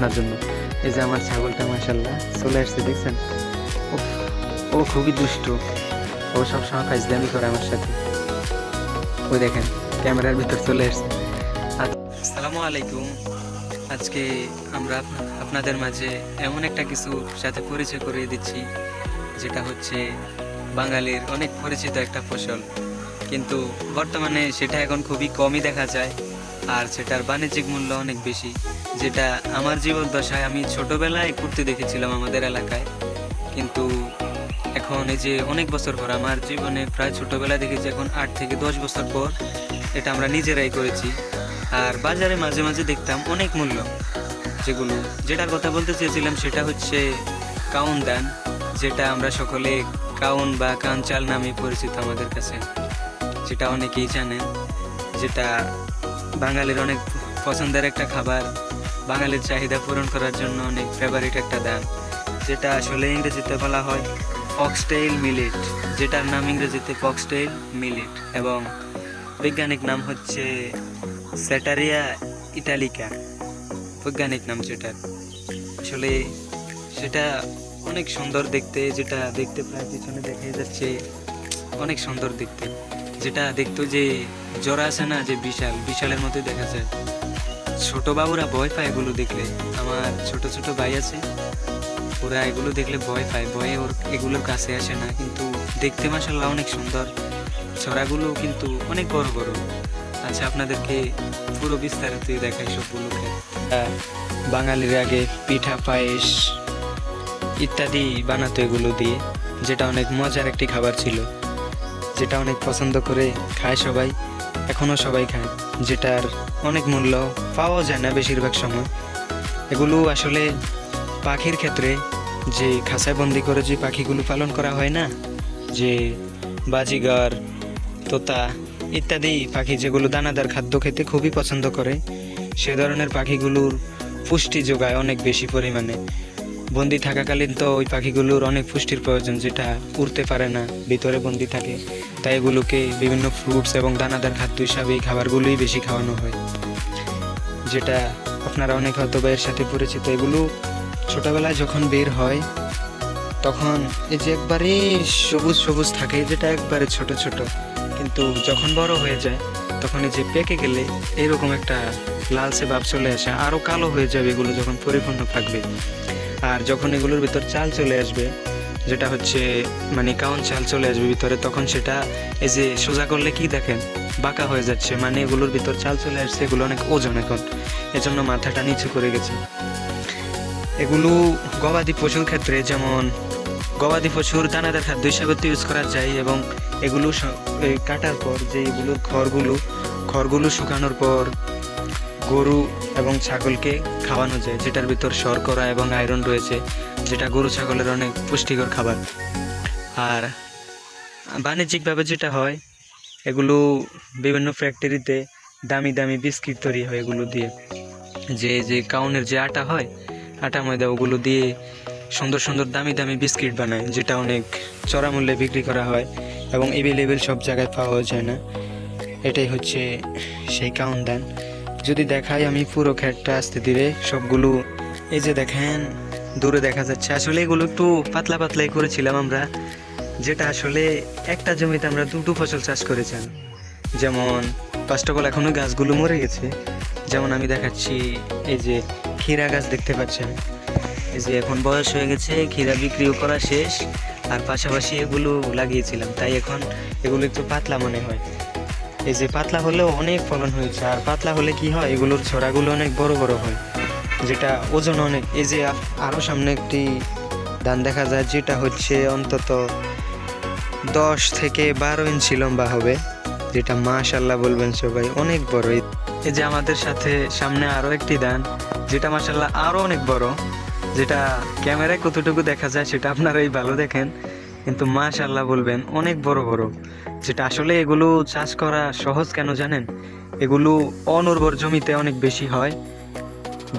আপনার জন্য। এই যে আমার ছাগলটা মাশাআল্লাহ চলে আসছে, দেখছেন? উফ, ও খুবই দুষ্ট, ও সবসময় ফাইজলামি করে আমার সাথে। ওই দেখেন ক্যামেরার ভিতর চলে আসছে। আসসালামু আলাইকুম। আজকে আমরা আপনাদের মাঝে এমন একটা কিছু সাথে পরিচয় করিয়ে দিচ্ছি, যেটা হচ্ছে বাঙালির অনেক পরিচিত একটা ফসল, কিন্তু বর্তমানে সেটা এখন খুবই কমই দেখা যায়, আর সেটার বাণিজ্যিক মূল্য অনেক বেশি। যেটা আমার জীবদ্দশায় আমি ছোটবেলায় করতে দেখেছিলাম আমাদের এলাকায়, কিন্তু এখন এই যে অনেক বছর পর, আমার জীবনে প্রায় ছোটবেলায় দেখেছি, এখন 8 থেকে 10 বছর পর এটা আমরা নিজেরাই করেছি। আর বাজারে মাঝে মাঝে দেখতাম অনেক মূল্য, যেটার কথা বলতে চেয়েছিলাম সেটা হচ্ছে কাউন ধান, যেটা আমরা সকলে কাউন বা কান চাল নামে পরিচিত আমাদের কাছে, যেটা অনেকেই জানেন। যেটা বাঙালির অনেক পছন্দের একটা খাবার, বাঙালির চাহিদা পূরণ করার জন্য অনেক ফেভারিট একটা ধান, যেটা আসলে ইংরেজিতে বলা হয় ফক্সটেইল মিলেট, যেটার নাম ইংরেজিতে ফক্সটেইল মিলেট এবং বৈজ্ঞানিক নাম হচ্ছে স্যাটারিয়া ইটালিকা, বৈজ্ঞানিক নাম যেটা। আসলে সেটা অনেক সুন্দর দেখতে, যেটা দেখতে প্রায় পিছনে দেখা যাচ্ছে, অনেক সুন্দর দেখতে। যেটা দেখতো যে জোড়া আছে না, যে বিশাল বিশালের মধ্যে দেখা যায়। ছোট বাবুরা ভয় পায় এগুলো দেখলে, আমার ছোট ছোট ভাই আছে, ওরা এগুলো দেখলে ভয় পায়, ভয়ে ওর এগুলোর কাছে আসে না, কিন্তু দেখতে মাশাআল্লাহ অনেক সুন্দর। ছড়াগুলো কিন্তু অনেক বড় বড়। আচ্ছা, আপনাদেরকে পুরো বিস্তারিত দেখাই সবগুলোকে। বাঙালির আগে পিঠা, পায়েস ইত্যাদি বানাতো এগুলো দিয়ে, যেটা অনেক মজার একটি খাবার ছিল, যেটা অনেক পছন্দ করে খায় সবাই, এখনও সবাই খায়। যেটার অনেক মূল্য, পাওয়া যায় না বেশিরভাগ সময়। এগুলো আসলে পাখির ক্ষেত্রে, যে খাঁচায় বন্দি করে যে পাখিগুলো পালন করা হয় না, যে বাজিগার, তোতা ইত্যাদি পাখি, যেগুলো দানাদার খাদ্য খেতে খুবই পছন্দ করে, সে ধরনের পাখিগুলোর পুষ্টি যোগায় অনেক বেশি পরিমাণে। বন্দি থাকাকালীন তো ওই পাখিগুলোর অনেক পুষ্টির প্রয়োজন, যেটা উড়তে পারে না, ভিতরে বন্দি থাকে, তাই এগুলোকে বিভিন্ন ফ্রুটস এবং দানাদার খাদ্য হিসাবে এই খাবারগুলোই বেশি খাওয়ানো হয়, যেটা আপনারা অনেক হয়তো বা এর সাথে পরিচিত। এগুলো ছোটবেলায় যখন বের হয় তখন এই যে একবারে সবুজ সবুজ থাকে, যেটা একবারে ছোট ছোট, কিন্তু যখন বড় হয়ে যায় তখন এই যে পেকে গেলে এরকম একটা লালচে ভাব চলে আসে, আরও কালো হয়ে যাবে এগুলো যখন পরিপূর্ণ থাকবে। আর যখন এগুলোর ভিতর চাল চলে আসবে, যেটা হচ্ছে মানে কাউন চাল চলে আসবে ভিতরে, তখন সেটা এই যে সোজা করলে কি দেখেন বাঁকা হয়ে যাচ্ছে, মানে এগুলোর ভিতর চাল চলে আসছে, এগুলো অনেক ওজন এখন, এজন্য মাথাটা নিচু করে গেছে। এগুলো গবাদি পশুর ক্ষেত্রে, যেমন গবাদি পশুর দানাদার খাদ্য হিসাবে তো ইউজ করা যায়, এবং এগুলো কাটার পর যে এগুলোর খড়গুলো শুকানোর পর গরু এবং ছাগলকে খাওয়ানো যায়, যেটার ভিতর শর্করা এবং আয়রন রয়েছে, যেটা গরু ছাগলের অনেক পুষ্টিকর খাবার। আর বাণিজ্যিকভাবে যেটা হয়, এগুলো বিভিন্ন ফ্যাক্টরিতে দামি দামি বিস্কিট তৈরি হয় এগুলো দিয়ে, যে যে কাউনের যে আটা হয়, আটা ময়দা, ওগুলো দিয়ে সুন্দর সুন্দর দামি দামি বিস্কিট বানায়, যেটা অনেক চড়া মূল্যে বিক্রি করা হয় এবং এভেলেবেল সব জায়গায় পাওয়া যায় না। এটাই হচ্ছে সেই কাউন ধান। যদি দেখাই আমি পুরো ক্ষেতটা আস্তে ধীরে, সবগুলো এই যে দেখেন দূরে দেখা যাচ্ছে, আসলে এগুলো একটু পাতলা পাতলাই করেছিলাম আমরা, যেটা আসলে একটা জমিতে আমরা দুটো ফসল চাষ করেছিলাম। যেমন ফার্স্ট অফ অল এখনো গাছগুলো মরে গেছে, যেমন আমি দেখাচ্ছি, এই যে ক্ষীরা গাছ দেখতে পাচ্ছেন, এই যে এখন বয়স হয়ে গেছে, ক্ষীরা বিক্রিও করা শেষ, আর পাশাপাশি এগুলো লাগিয়েছিলাম, তাই এখন এগুলো একটু পাতলা মনে হয়। এই যে পাতলা হলেও অনেক ফলন হয়েছে, আর পাতলা হলে কি হয়, এগুলোর ছড়াগুলো অনেক বড় বড় হয়, যেটা ওজন অনেক। এই যে আরও সামনে একটি ধান দেখা যায়, যেটা হচ্ছে অন্তত 10 থেকে 12 ইঞ্চি লম্বা হবে, যেটা মাশাআল্লাহ বলবেন সবাই, অনেক বড়। এই যে আমাদের সাথে সামনে আরও একটি ধান, যেটা মাশাআল্লাহ আরও অনেক বড়, যেটা ক্যামেরায় কতটুকু দেখা যায় সেটা আপনারাই ভালো দেখেন, কিন্তু মাশাআল্লাহ বলবেন অনেক বড় বড়। যেটা আসলে এগুলো চাষ করা সহজ কেন জানেন, এগুলো অনুর্বর জমিতে অনেক বেশি হয়,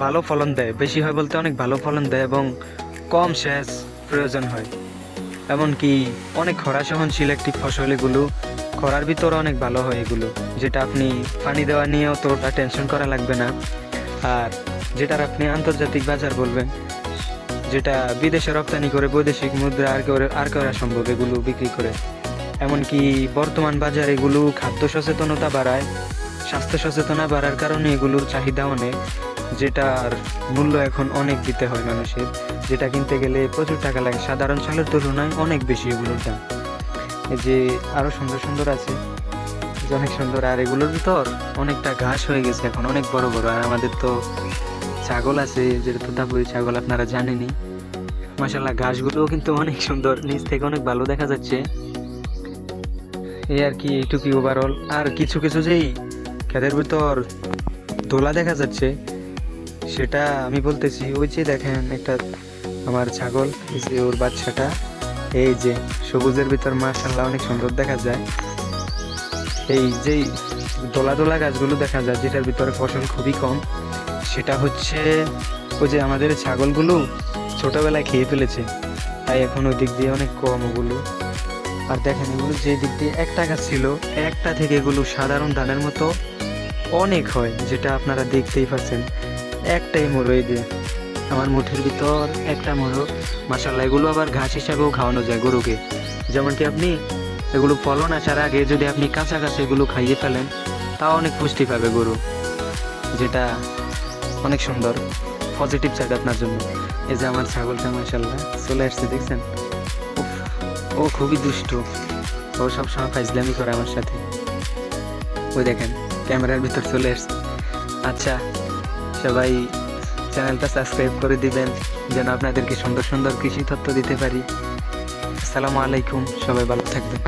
ভালো ফলন দেয়, বেশি হয় বলতে অনেক ভালো ফলন দেয়, এবং কম সেচ প্রয়োজন হয়, এমনকি অনেক খরা সহনশীল একটি ফসল এগুলো, খরার ভিতরে অনেক ভালো হয় এগুলো, যেটা আপনি পানি দেওয়া নিয়েও তোটা টেনশন করা লাগবে না। আর যেটার আপনি আন্তর্জাতিক বাজার বলবেন, যেটা বিদেশে রপ্তানি করে বৈদেশিক মুদ্রা আর করা সম্ভব এগুলো বিক্রি করে। এমনকি বর্তমান বাজারে এগুলো খাদ্য সচেতনতা বাড়ায়, স্বাস্থ্য সচেতনতা বাড়ার কারণে এগুলোর চাহিদা অনেক, যেটার মূল্য এখন অনেক দিতে হয় মানুষের, যেটা কিনতে গেলে প্রচুর টাকা লাগে, সাধারণ চালের তুলনায় অনেক বেশি এগুলোর দাম। এই যে আরো সুন্দর সুন্দর আছে, যে অনেক সুন্দর। আর এগুলোর ভিতর অনেকটা ঘাস হয়ে গেছে এখন, অনেক বড় বড়। আর আমাদের তো ছাগল আছে, যেটা তোতাপুরি ছাগল, আপনারা জানেনই। মাশাআল্লাহ, ঘাসগুলোও কিন্তু অনেক সুন্দর, নিচ থেকে অনেক ভালো দেখা যাচ্ছে। এই আর কি, এইটুকুই ওভারঅল। আর কিছু কিছু যেই ক্ষেতের ভিতর দোলা দেখা যাচ্ছে, সেটা আমি বলতেছি, ওই যে দেখেন একটা আমার ছাগল, এই যে ওর বাচ্চাটা, এই যে সবুজের ভিতর মাশাআল্লাহ অনেক সুন্দর দেখা যায়। এই যে দোলা দোলা গাছগুলো দেখা যায়, যেটার ভিতরে ফসল খুবই কম, সেটা হচ্ছে ওই যে আমাদের ছাগলগুলো ছোটবেলায় খেয়ে ফেলেছে, তাই এখন ওই দিক দিয়ে অনেক কম ওগুলো। আর দেখেন এগুলো যে দিক দিয়ে একটা গাছ ছিল, একটা থেকে এগুলো সাধারণ ধানের মতো অনেক হয়, যেটা আপনারা দেখতেই পাচ্ছেন। একটাই মোড়ো, এই দিয়ে আমার মুঠের ভিতর একটা মোড়ো। মাশাআল্লাহ, এগুলো আবার ঘাস হিসাবেও খাওয়ানো যায় গরুকে। যেমন কি আপনি এগুলো ফলন আসার আগে যদি আপনি কাঁচা কাঁচা এগুলো খাইয়ে ফেলেন, তাও অনেক পুষ্টি পাবে গরু, যেটা অনেক সুন্দর পজিটিভ সাইড আপনার জন্য। এই যে আমার ছাগলটা মাশাআল্লাহ চলে আসছে, দেখছেন? উফ, ও খুবই দুষ্টু, ও সবসময় ফাইজলামি করে আমার সাথে। ওই দেখেন ক্যামেরার ভিতর চলে আসছে। আচ্ছা, সবাই চ্যানেলটা সাবস্ক্রাইব করে দিবেন, যেন আপনাদেরকে সুন্দর সুন্দর কৃষি তথ্য দিতে পারি। আসসালামু আলাইকুম, সবাই ভালো থাকবেন।